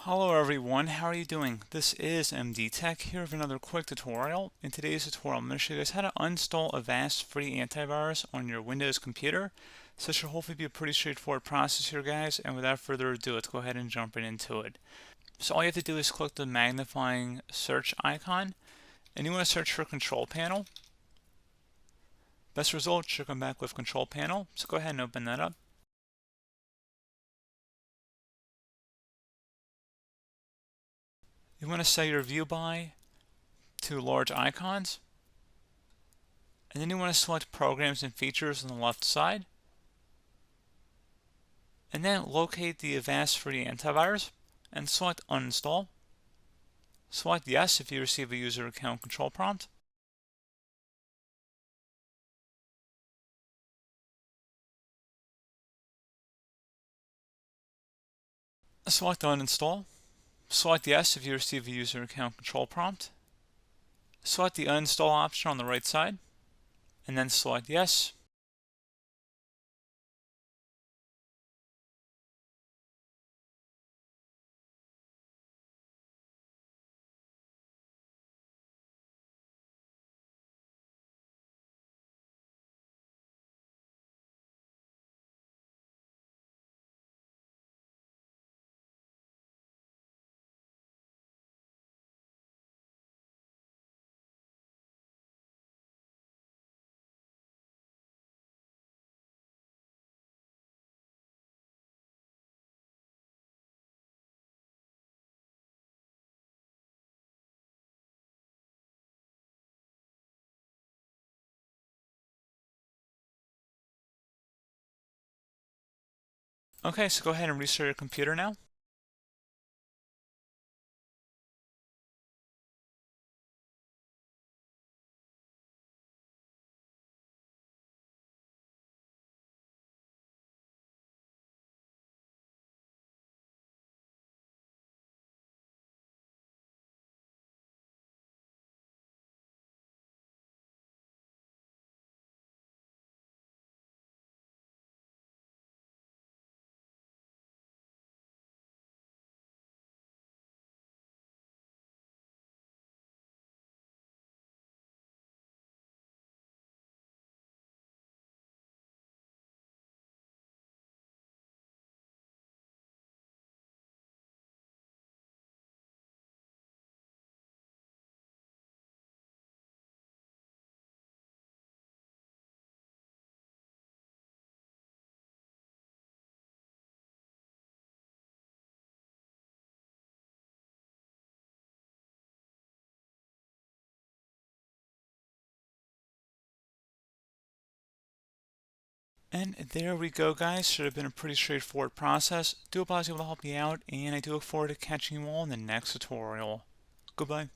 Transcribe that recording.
Hello everyone, how are you doing? This is MD Tech here with another quick tutorial. In today's tutorial, I'm going to show you guys how to install Avast free antivirus on your Windows computer. So this should hopefully be a pretty straightforward process here, guys, and without further ado, let's go ahead and jump right into it. So all you have to do is click the magnifying search icon, and you want to search for Control Panel. Best result should come back with Control Panel, so go ahead and open that up. You want to set your view by to large icons, and then you want to select Programs and Features on the left side, and then locate the Avast free antivirus and select Uninstall. Select Yes if you receive a user account control prompt. Select Uninstall. Select Yes if you receive a user account control prompt. Select the Uninstall option on the right side, and then select Yes. Okay, so go ahead and restart your computer now. And there we go, guys. Should have been a pretty straightforward process. Do hope I was able to help you out, and I do look forward to catching you all in the next tutorial. Goodbye.